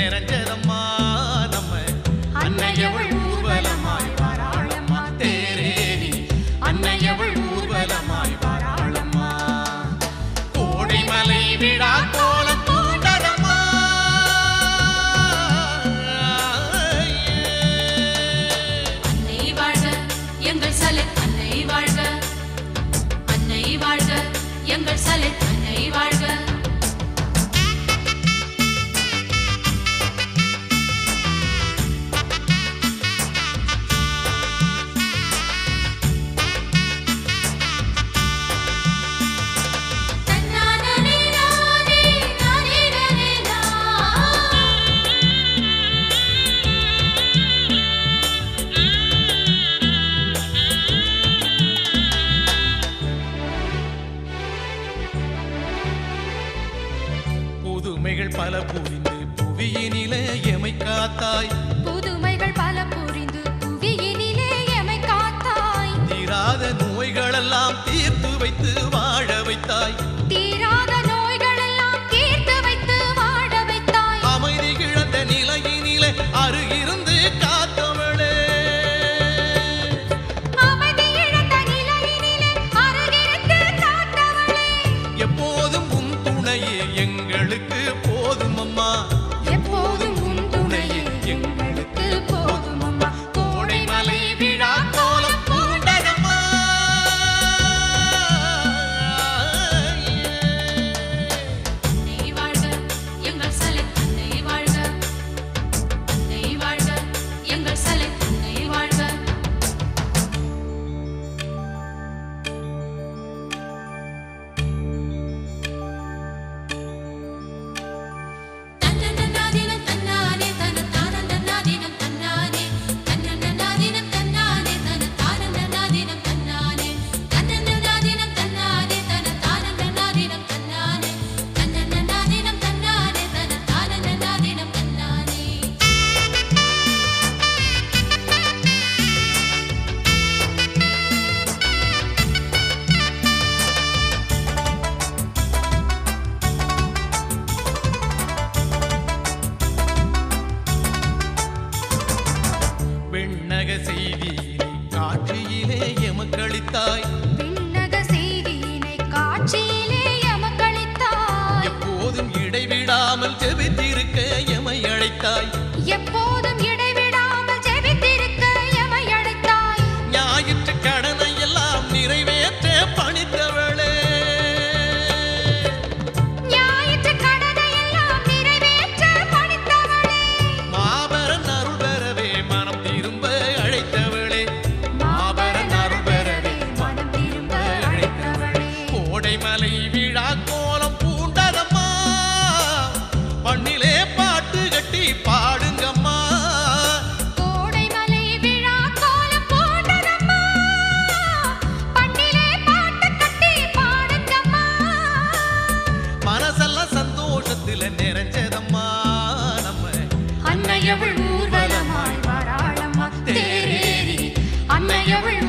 நிறைஞ்சதம்மா நம்ம அன்னையவள் ஊர்வலமாய் வாராளம்மா தேரேறி அன்னையவள் ஊர்வலமாய் வாராளம்மா கோடைமலை விழா கோலம் பூண்டதம்மா அன்னை வாழ்க எங்கள் சலை அன்னை வாழ்க அன்னை வாழ்க எங்கள் சலை அன்னை வாழ்க புதுமைகள் பல புரிந்து புவியினிலே எமை காத்தாய் புதுமைகள் பல புரிந்து புவியினிலே எமை காத்தாய் தீராத நோய்களெல்லாம் தீர்த்து வைத்து வாழ வைத்தாய் தீராத நோய்களெல்லாம் தீர்த்து வைத்து வாழ வைத்தாய் அமைதி கிழந்த நிலையினிலே அருகிருந்து காத்தவளே அமைதி இழந்த நிலையினிலே அருகிருந்து காத்தவளே எப்போதும் உன் துணையே எங்களுக்கு போதும் அம்மா எப்போதும் உன் துணையே எங்களுக்கு போதும் அம்மா கோடைமலை விழா கோலம் பூண்டதம்மா அன்னை வாழ்க எங்கள் சலை அன்னை வாழ்க அன்னை வாழ்க எங்கள் சலை அன்னை வாழ்க தன்னன்னாதினம் தன்னானே தனதானன்னாதினம் தன்னானே தன்னன்னாதினம் தன்னானே தனதானன்னாதினம் தன்னானே தன்னன்னாதினம் தன்னானே தனதானன்னாதினம் தன்னானே தன்னன்னாதினம் தன்னானே தனதானன்னாதினம் தன்னானே விண்ணக செய்தியிலே காட்சியிலே எமக்களித்தாய் விண்ணக செய்தியினை காட்சியிலே எமக்களித்தாய் எப்போதும் இடைவிடாமல் ஜெபித்திருக்க எமை அழைத்தாய் எப்போதும் இடைவிடாமல் ஜெபித்திருக்க எமை அழைத்தாய் ஞாயிற்று கடனை எல்லாம் நிறைவேற்ற பணித்தவளே ஞாயிற்று கடனையெல்லாம் நிறைவேற்ற பணித்தவளே மாபரன் அருள் பெறவே மனம் திரும்ப அழைத்தவளே மாபரன் அருள் பெறவே மனம் திரும்ப அழைத்தவளே கோடைமலை விழா கோலம் பூண்டதம்மா பண்ணிலே பாட்டு கட்டி பாடுங்கம்மா கோடைமலை விழா கோலம் பூண்டதம்மா பண்ணிலே பாட்டு கட்டி பாடுங்கம்மா மனசெல்லாம் சந்தோஷத்துல நிறைஞ்சதம்மா நம்ம அன்னையவள் ஊர்வலமாய் வாராளம்மா தேரேறி அன்னையவள்